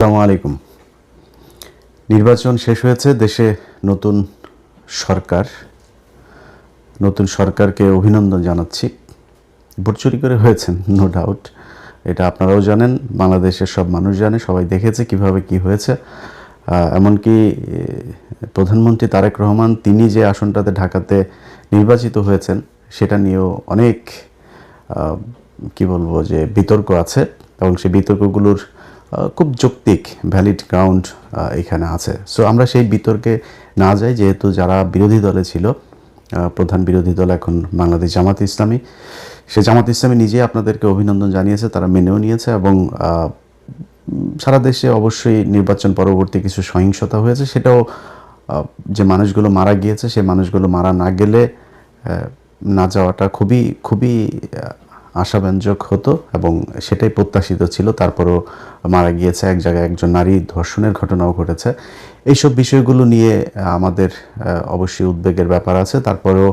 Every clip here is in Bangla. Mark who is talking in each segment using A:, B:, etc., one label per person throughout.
A: আসসালামু আলাইকুম। নির্বাচন শেষ হয়েছে, দেশে নতুন সরকার। নতুন সরকারকে অভিনন্দন জানাচ্ছি। ভোট চুরি করে হয়েছেন, নো ডাউট, এটা আপনারাও জানেন, বাংলাদেশের সব মানুষ জানে, সবাই দেখেছে কিভাবে কি হয়েছে। এমনকি প্রধানমন্ত্রী তারেক রহমান তিনি যে আসনটাতে ঢাকাতে নির্বাচিত হয়েছেন সেটা নিয়েও অনেক কি বলবো যে বিতর্ক আছে, এবং সেই বিতর্কগুলোর খুব যৌক্তিক ভ্যালিড গ্রাউন্ড এখানে আছে। সো আমরা সেই বিতর্কে না যাই, যেহেতু যারা বিরোধী দলে ছিল, প্রধান বিরোধী দল এখন বাংলাদেশ জামাত ইসলামী, সে জামাত ইসলামী নিজেই আপনাদেরকে অভিনন্দন জানিয়েছে, তারা মেনেও নিয়েছে। এবং সারা দেশে অবশ্যই নির্বাচন পরবর্তী কিছু সহিংসতা হয়েছে, সেটাও যে মানুষগুলো মারা গিয়েছে সে মানুষগুলো মারা না গেলে না যাওয়াটা খুবই খুবই আশাব্যঞ্জক হতো, এবং সেটাই প্রত্যাশিত ছিল। তারপরও মারা গিয়েছে, এক জায়গায় একজন নারী ধর্ষণের ঘটনাও ঘটেছে। এইসব বিষয়গুলো নিয়ে আমাদের অবশ্যই উদ্বেগের ব্যাপার আছে। তারপরেও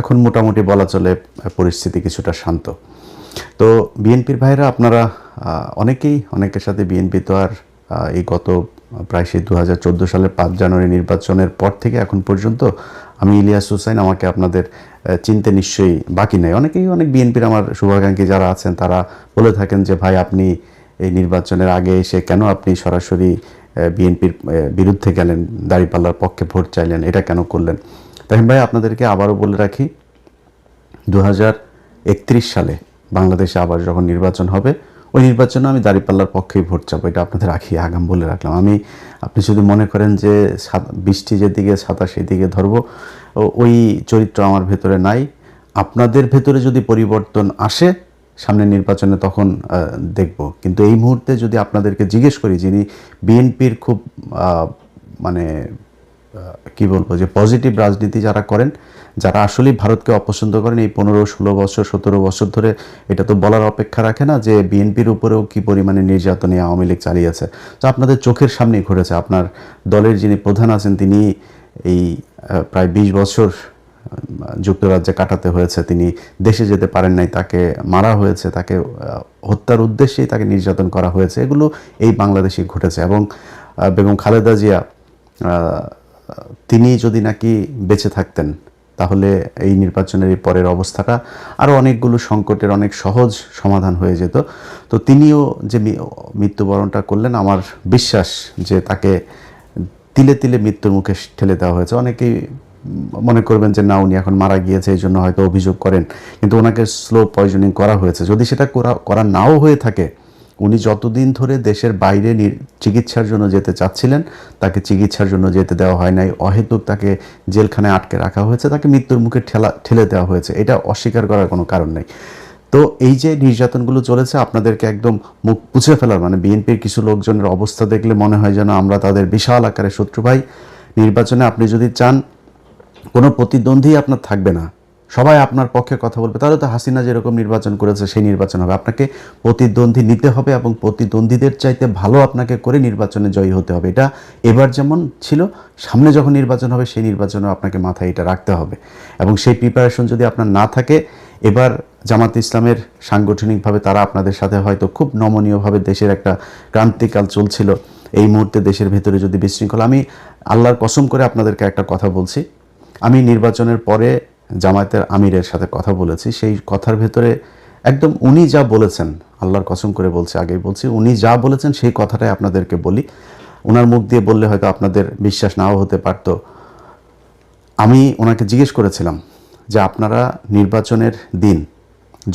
A: এখন মোটামুটি বলা চলে পরিস্থিতি কিছুটা শান্ত। তো বিএনপির ভাইরা আপনারা অনেকের সাথে বিএনপি তো আর এই গত প্রায় সেই 2014 সালের 5 জানুয়ারি নির্বাচনের পর থেকে এখন পর্যন্ত আমি ইলিয়াস হুসাইন, আমাকে আপনাদের চিনতে নিশ্চয়ই বাকি নেই। অনেক বিএনপির আমার শুভাকাঙ্ক্ষী যারা আছেন তারা বলে থাকেন যে ভাই আপনি এই নির্বাচনের আগে এসে কেন আপনি সরাসরি বিএনপির বিরুদ্ধে গেলেন, দাঁড়িপাল্লার পক্ষে ভোট চাইলেন, এটা কেন করলেন? তাই ভাই আপনাদেরকে আবারও বলে রাখি, 2031 সালে বাংলাদেশে আবার যখন নির্বাচন হবে, ওই নির্বাচনে আমি দাঁড়িপাল্লার পক্ষেই ভোট চাবো, এটা আপনাদের আগাম বলে রাখলাম। আপনি যদি মনে করেন যে বৃষ্টি যেদিকে ছাতা সেদিকে ধরবো, ওই চরিত্র আমার ভেতরে নাই। আপনাদের ভেতরে যদি পরিবর্তন আসে সামনের নির্বাচনে তখন দেখব। কিন্তু এই মুহূর্তে যদি আপনাদেরকে জিজ্ঞেস করি, যিনি বিএনপির খুব মানে কি বলবো যে পজিটিভ রাজনীতি যারা করেন, যারা আসলেই ভারতকে অপছন্দ করেন, এই 15-16 বছর 17 বছর ধরে এটা তো বলার অপেক্ষা রাখে না যে বিএনপির উপরেও কি পরিমাণে নির্যাতনে আওয়ামী লীগ চালিয়েছে। তো আপনাদের চোখের সামনেই ঘটেছে। আপনার দলের যিনি প্রধান আছেন তিনি এই প্রায় 20 বছর যুক্তরাজ্যে কাটাতে হয়েছে, তিনি দেশে যেতে পারেন নাই, তাকে মারা হয়েছে, তাকে হত্যার উদ্দেশ্যেই তাকে নির্যাতন করা হয়েছে। এগুলো এই বাংলাদেশে ঘটেছে। এবং বেগম খালেদা জিয়া তিনি যদি নাকি বেঁচে থাকতেন তাহলে এই নির্বাচনের পরের অবস্থাটা আরও অনেকগুলো সংকটের অনেক সহজ সমাধান হয়ে যেত। তো তিনিও যে মৃত্যুবরণটা করলেন, আমার বিশ্বাস যে তাকে তিলে তিলে মৃত্যুর মুখে ঠেলে দেওয়া হয়েছে। অনেকেই মনে করবেন যে না, উনি এখন মারা গিয়েছে এই জন্য হয়তো অভিযোগ করেন, কিন্তু ওনাকে স্লো পয়জনিং করা হয়েছে। যদি সেটা করা নাও হয়ে থাকে, উনি যতদিন ধরে দেশের বাইরে চিকিৎসার জন্য যেতে চাচ্ছিলেন তাকে চিকিৎসার জন্য যেতে দেওয়া হয় নাই, অহেতুক তাকে জেলখানায় আটকে রাখা হয়েছে, তাকে মৃত্যুর মুখে ঠেলে দেওয়া হয়েছে। এটা অস্বীকার করার কোনো কারণ নেই। তো এই যে নির্যাতনগুলো চলেছে, আপনাদেরকে একদম মুখ পুছে ফেলার, মানে বিএনপির কিছু লোকজনের অবস্থা দেখলে মনে হয় যেন আমরা তাদের বিশাল আকারের শত্রু। ভাই, নির্বাচনে আপনি যদি চান কোনো প্রতিদ্বন্দ্বী আপনার থাকবে না, সবাই আপনার পক্ষে কথা বলবে, তাহলে তো হাসিনা যেরকম নির্বাচন করেছে সেই নির্বাচন হবে। আপনাকে প্রতিদ্বন্দ্বী নিতে হবে এবং প্রতিদ্বন্দ্বীদের চাইতে ভালো আপনাকে করে নির্বাচনে জয়ী হতে হবে। এটা এবার যেমন ছিল, সামনে যখন নির্বাচন হবে সেই নির্বাচনেও আপনাকে মাথায় এটা রাখতে হবে। এবং সেই প্রিপারেশন যদি আপনার না থাকে, এবার জামাত ইসলামের সাংগঠনিকভাবে তারা আপনাদের সাথে হয়তো খুব নমনীয়ভাবে দেশের একটা ক্রান্তিকাল চলছিল, এই মুহূর্তে দেশের ভেতরে যদি বিশৃঙ্খলা, আমি আল্লাহর কসম করে আপনাদেরকে একটা কথা বলছি, আমি নির্বাচনের পরে জামায়াতের আমিরের সাথে কথা বলেছি, সেই কথার ভেতরে একদম উনি যা বলেছেন, আল্লাহর কসম করে বলছি, আগেই বলছি, উনি যা বলেছেন সেই কথাটাই আপনাদেরকে বলি। ওনার মুখ দিয়ে বললে হয়তো আপনাদের বিশ্বাস নাও হতে পারত। আমি ওনাকে জিজ্ঞেস করেছিলাম যে আপনারা নির্বাচনের দিন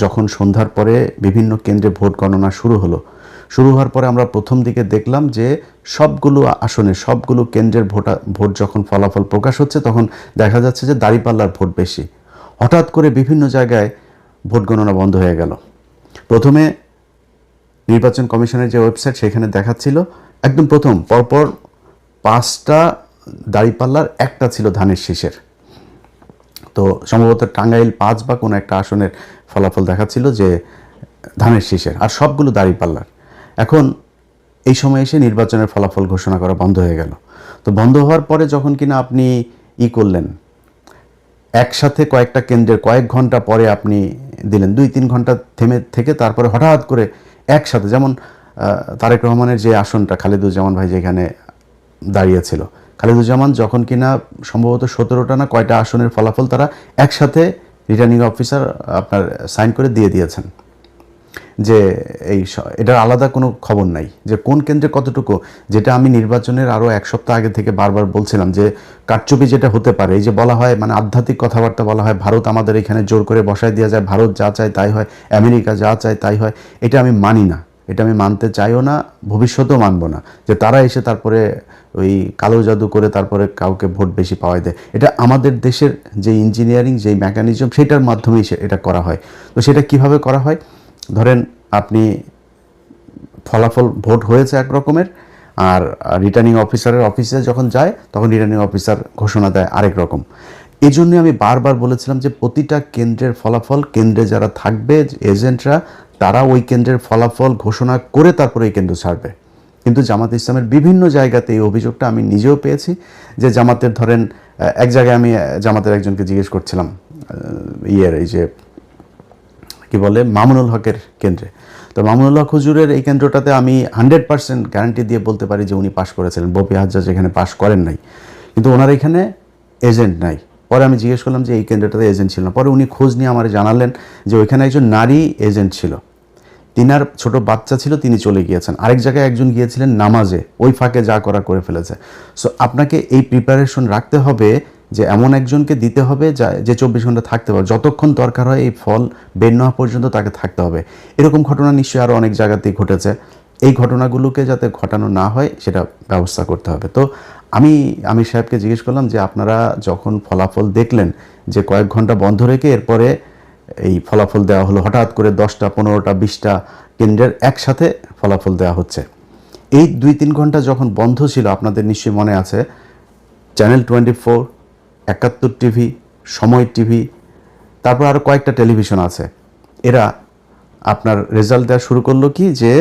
A: যখন সন্ধ্যার পরে বিভিন্ন কেন্দ্রে ভোট গণনা শুরু হওয়ার পরে আমরা প্রথম দিকে দেখলাম যে সবগুলো আসনে সবগুলো কেন্দ্রের ভোট যখন ফলাফল প্রকাশ হচ্ছে তখন দেখা যাচ্ছে যে দাঁড়িপাল্লার ভোট বেশি। হঠাৎ করে বিভিন্ন জায়গায় ভোট গণনা বন্ধ হয়ে গেল। প্রথমে নির্বাচন কমিশনের যে ওয়েবসাইট সেখানে দেখাচ্ছিল একদম প্রথম পরপর 5টা দাঁড়িপাল্লার, একটা ছিল ধানের শীষের। তো সম্ভবত টাঙ্গাইল 5 বা কোনো একটা আসনের ফলাফল দেখাচ্ছিল যে ধানের শীষের, আর সবগুলো দাঁড়িপাল্লার। এখন এই সময় এসে নির্বাচনের ফলাফল ঘোষণা করা বন্ধ হয়ে গেল। তো বন্ধ হওয়ার পরে যখন কিনা আপনি করলেন, একসাথে কয়েকটা কেন্দ্রের কয়েক ঘন্টা পরে আপনি দিলেন, 2-3 ঘন্টা থেমে থেকে তারপরে হঠাৎ করে একসাথে, যেমন তারেক রহমানের যে আসনটা খালেদুজ্জামান ভাই যেখানে দাঁড়িয়েছিল, খালেদুজ্জামান যখন কিনা সম্ভবত 17টা না কয়টা আসনের ফলাফল তারা একসাথে রিটার্নিং অফিসার আপনার সাইন করে দিয়ে দিয়েছেন যে এটার আলাদা কোনো খবর নাই যে কোন কেন্দ্রে কতটুকু, যেটা আমি নির্বাচনের আরও 1 সপ্তাহ আগে থেকে বারবার বলছিলাম যে কারচুপি যেটা হতে পারে, এই যে বলা হয় মানে আধ্যাত্মিক কথাবার্তা বলা হয়, ভারত আমাদের এখানে জোর করে বসায় দেওয়া যায়, ভারত যা চায় তাই হয়, আমেরিকা যা চায় তাই হয়, এটা আমি মানি না, এটা আমি মানতে চাইও না, ভবিষ্যতেও মানব না যে তারা এসে তারপরে ওই কালো জাদু করে তারপরে কাউকে ভোট বেশি পাওয়াই দেয়। এটা আমাদের দেশের যে ইঞ্জিনিয়ারিং যেই মেকানিজম সেটার মাধ্যমেই এটা করা হয়। তো সেটা কিভাবে করা হয়, ধরেন আপনি ফলাফল ভোট হয়েছে এক রকমের, আর রিটার্নিং অফিসারের অফিসে যখন যায় তখন রিটার্নিং অফিসার ঘোষণা দেয় আরেক রকম। এই জন্য আমি বারবার বলেছিলাম যে প্রতিটা কেন্দ্রের ফলাফল কেন্দ্রে যারা থাকবে এজেন্টরা তারা ওই কেন্দ্রের ফলাফল ঘোষণা করে তারপরে এই কেন্দ্র ছাড়বে। কিন্তু জামাত ইসলামের বিভিন্ন জায়গাতে এই অভিযোগটা আমি নিজেও পেয়েছি যে জামাতের ধরেন এক জায়গায় আমি জামাতের একজনকে জিজ্ঞেস করছিলাম এই যে কি বলে মামুনুল হকের কেন্দ্রে, তো মামুনুল হক হুজুরের এই কেন্দ্রটাতে আমি 100% গ্যারান্টি দিয়ে বলতে পারি যে উনি পাশ করেছিলেন, বপি হাজ্জাজ এখানে পাশ করেন নাই, কিন্তু ওনার এখানে এজেন্ট নাই। পরে আমি জিজ্ঞেস করলাম যে এই কেন্দ্রটাতে এজেন্ট ছিল না, পরে উনি খোঁজ নিয়ে আমার জানালেন যে ওইখানে একজন নারী এজেন্ট ছিল, তিনার ছোট বাচ্চা ছিল, তিনি চলে গিয়েছেন, আরেক জায়গায় একজন গিয়েছিলেন নামাজে, ওই ফাঁকে যা করা করে ফেলেছে। সো আপনাকে এই প্রিপারেশন রাখতে হবে যে এমন একজনকে দিতে হবে যে 24 ঘন্টা থাকতে পারবে, যতক্ষণ দরকার হয় এই ফল বের না হওয়া পর্যন্ত তাকে থাকতে হবে। এরকম ঘটনা নিশ্চয়ই আরও অনেক জায়গাতেই ঘটেছে, এই ঘটনাগুলোকে যাতে ঘটানো না হয় সেটা ব্যবস্থা করতে হবে। তো আমি আমির সাহেবকে জিজ্ঞেস করলাম যে আপনারা যখন ফলাফল দেখলেন যে কয়েক ঘন্টা বন্ধ রেখে এরপরে এই ফলাফল দেওয়া হলো, হঠাৎ করে 10টা 15টা 20টা কেন্দ্রের একসাথে ফলাফল দেওয়া হচ্ছে, এই 2-3 ঘন্টা যখন বন্ধ ছিল আপনাদের নিশ্চয়ই মনে আছে চ্যানেল 24, 71 টিভি, সময় টিভি, তারপর আরও কয়েকটা টেলিভিশন আছে, এরা আপনার রেজাল্ট দেওয়া শুরু করলো কি যে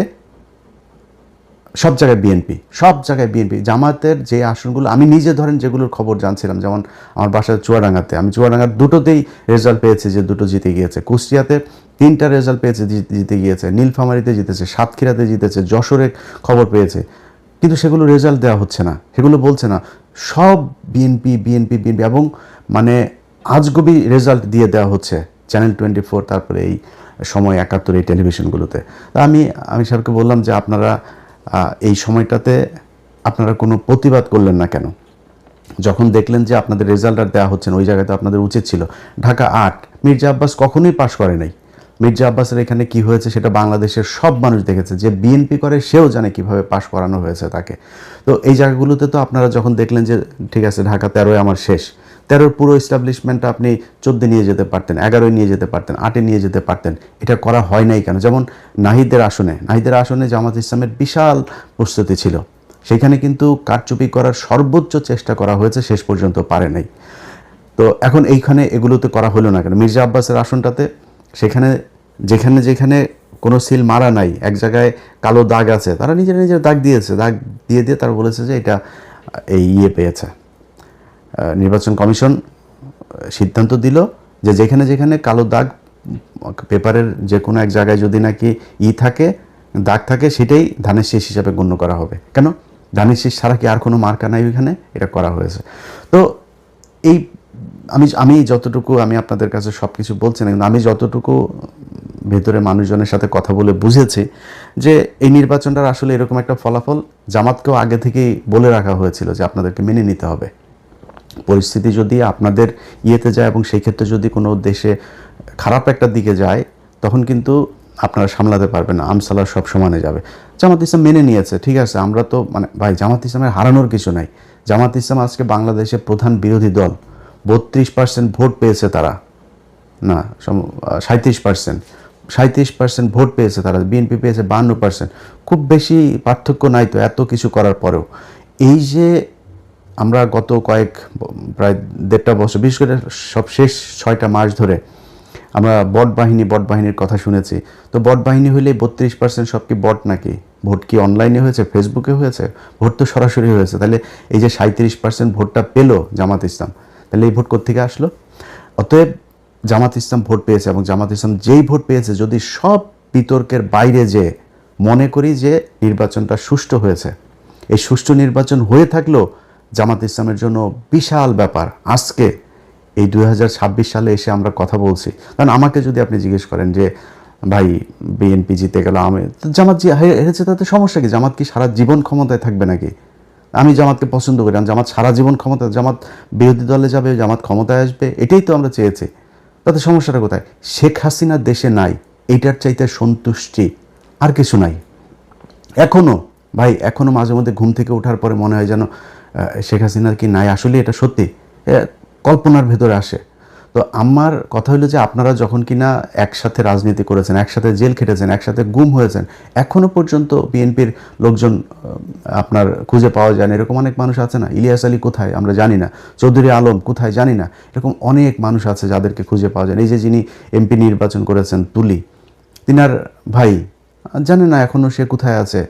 A: সব জায়গায় বিএনপি, জামাতের যে আসনগুলো আমি নিজে ধরেন যেগুলোর খবর জানছিলাম, যেমন আমার বাসায় চুয়াডাঙ্গাতে, আমি চুয়াডাঙ্গার দুটোতেই রেজাল্ট পেয়েছি যে দুটো জিতে গিয়েছে, কুষ্টিয়াতে 3টা রেজাল্ট পেয়েছে জিতে গিয়েছে, নীলফামারীতে জিতেছে, সাতক্ষীরাতে জিতেছে, যশোরে খবর পেয়েছে, কিন্তু সেগুলো রেজাল্ট দেওয়া হচ্ছে না, সেগুলো বলছে না, সব বিএনপি এবং মানে আজগুবি রেজাল্ট দিয়ে দেওয়া হচ্ছে চ্যানেল 24, তারপরে এই সময় 71 এই টেলিভিশনগুলোতে। তা আমি সাহেবকে বললাম যে আপনারা এই সময়টাতে আপনারা কোনো প্রতিবাদ করলেন না কেন? যখন দেখলেন যে আপনাদের রেজাল্ট আর দেওয়া হচ্ছে না, ওই জায়গাতে আপনাদের উচিত ছিল। ঢাকা 8 মির্জা আব্বাস কখনোই পাশ করে নাই। মির্জা আব্বাসের এখানে কি হয়েছে সেটা বাংলাদেশের সব মানুষ দেখেছে, যে বিএনপি করে সেও জানে কিভাবে পাশ করানো হয়েছে তাকে। তো এই জায়গাগুলোতে তো আপনারা যখন দেখলেন যে ঠিক আছে ঢাকা 13-এ আমার শেষ, 13-র পুরো এস্টাবলিশমেন্টটা আপনি 14 নিয়ে যেতে পারতেন, 11 নিয়ে যেতে পারতেন, 8 নিয়ে যেতে পারতেন, এটা করা হয় নাই কেন? যেমন নাহিদের আসনে জামাত ইসলামের বিশাল প্রস্তুতি ছিল, সেখানে কিন্তু কারচুপি করার সর্বোচ্চ চেষ্টা করা হয়েছে, শেষ পর্যন্ত পারে নাই। তো এখন এইখানে এগুলোতে করা হলো না কেন? মির্জা আব্বাসের আসনটাতে সেখানে যেখানে কোনো সিল মারা নাই, এক জায়গায় কালো দাগ আছে, তারা নিজের দাগ দিয়েছে, দাগ দিয়ে তারা বলেছে যে এটা এই পেয়েছে। নির্বাচন কমিশন সিদ্ধান্ত দিল যে যেখানে কালো দাগ পেপারের যে কোনো এক জায়গায় যদি নাকি থাকে, দাগ থাকে, সেটাই ধানের শীষ হিসাবে গণ্য করা হবে। কেন? ধানের শীষ ছাড়া কি আর কোনো মার্কা নাই ওইখানে? এটা করা হয়েছে। তো এই আমি যতটুকু আমি আপনাদের কাছে সব কিছু বলছি না, কিন্তু আমি যতটুকু ভেতরে মানুষজনের সাথে কথা বলে বুঝেছি যে এই নির্বাচনটার আসলে এরকম একটা ফলাফল জামাতকেও আগে থেকেই বলে রাখা হয়েছিল যে আপনাদেরকে মেনে নিতে হবে। পরিস্থিতি যদি আপনাদের ইয়েতে যায় এবং সেই ক্ষেত্রে যদি কোনো দেশে খারাপ একটা দিকে যায় তখন কিন্তু আপনারা সামলাতে পারবেন না, আমসালার সব সমানে যাবে। জামাত ইসলাম মেনে নিয়েছে, ঠিক আছে, আমরা তো মানে ভাই জামাত ইসলামের হারানোর কিছু নাই। জামাত ইসলাম আজকে বাংলাদেশের প্রধান বিরোধী দল, 32% ভোট পেয়েছে তারা, না 37% ভোট পেয়েছে তারা, বিএনপি পেয়েছে 52%, খুব বেশি পার্থক্য নাই তো এত কিছু করার পরেও। এই যে আমরা গত প্রায় 1.5 বছর, বিশেষ করে সব শেষ 6টা মাস ধরে আমরা বট বাহিনীর কথা শুনেছি। তো বট বাহিনী হইলে 32% সব কি বট নাকি? ভোট কি অনলাইনে হয়েছে, ফেসবুকে হয়েছে? ভোট তো সরাসরি হয়েছে। তাহলে এই যে 37% ভোটটা পেল জামাত ইসলাম, তাহলে এই ভোট কোত্থেকে আসলো? অতএব জামাত ইসলাম ভোট পেয়েছে, এবং জামাত ইসলাম যেই ভোট পেয়েছে যদি সব বিতর্কের বাইরে যে মনে করি যে নির্বাচনটা সুষ্ঠু হয়েছে। এই সুষ্ঠু নির্বাচন হয়ে থাকলেও জামাত ইসলামের জন্য বিশাল ব্যাপার। আজকে এই 2026 সালে এসে আমরা কথা বলছি, কারণ আমাকে যদি আপনি জিজ্ঞেস করেন যে ভাই বিএনপি জিতে গেল, আমি জামাত হেরেছে, তাতে সমস্যা কি? জামাত কি সারা জীবন ক্ষমতায় থাকবে নাকি? আমি জামাতকে পছন্দ করি, জামাত সারা জীবন ক্ষমতা, জামাত বিরোধী দলে যাবে, জামাত ক্ষমতায় আসবে, এটাই তো আমরা চেয়েছি। তাতে সমস্যাটা কোথায়? শেখ হাসিনা দেশে নাই, এইটার চাইতে সন্তুষ্টি আর কিছু নাই। এখনও ভাই, এখনও মাঝে মধ্যে ঘুম থেকে ওঠার পরে মনে হয় যেন শেখ হাসিনা কি নাই, আসলে এটা সত্যি কল্পনার ভেতরে আসে। তো আমার কথা হলো যে আপনারা যখন কিনা একসাথে রাজনীতি করেছেন, একসাথে জেল খেটেছেন, একসাথে গুম হয়েছেন, এখনও পর্যন্ত বিএনপির লোকজন আপনার খুঁজে পাওয়া যায় না। এরকম অনেক মানুষ আছে না? ইলিয়াস আলী কোথায় আমরা জানি না, চৌধুরী আলম কোথায় জানি না, এরকম অনেক মানুষ আছে যাদেরকে খুঁজে পাওয়া যায় না। এই যে যিনি এমপি নির্বাচন করেছেন তুলি, তিনার ভাই জানে না এখনও সে কোথায় আছে।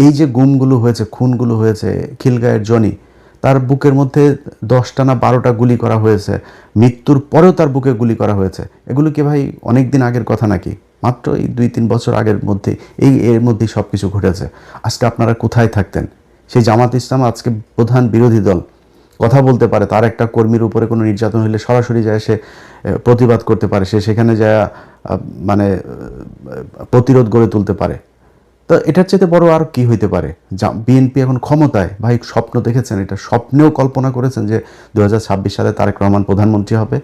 A: এই যে গুমগুলো হয়েছে, খুনগুলো হয়েছে, খিলগাঁয়ের জনি, তার বুকের মধ্যে 10টা না 12টা গুলি করা হয়েছে, মৃত্যুর পরেও তার বুকে গুলি করা হয়েছে। এগুলো কি ভাই অনেক দিন আগের কথা নাকি? মাত্র এই 2-3 বছর আগের মধ্যে এর মধ্যেই সব কিছু ঘটেছে। আজকে আপনারা কোথায় থাকতেন? সেই জামাত ইসলাম আজকে প্রধান বিরোধী দল, কথা বলতে পারে, তার একটা কর্মীর উপরে কোনো নির্যাতন হলে সরাসরি যায় সে প্রতিবাদ করতে পারে, সে সেখানে যায় মানে প্রতিরোধ গড়ে তুলতে পারে। তো এটার চাইতে বড় আর কি হইতে পারে? বিএনপি এখন ক্ষমতায়, ভাই স্বপ্ন দেখেছেন? এটা স্বপ্নেও কল্পনা করেছেন যে 2026 সালে তারেক রহমান প্রধানমন্ত্রী হবে?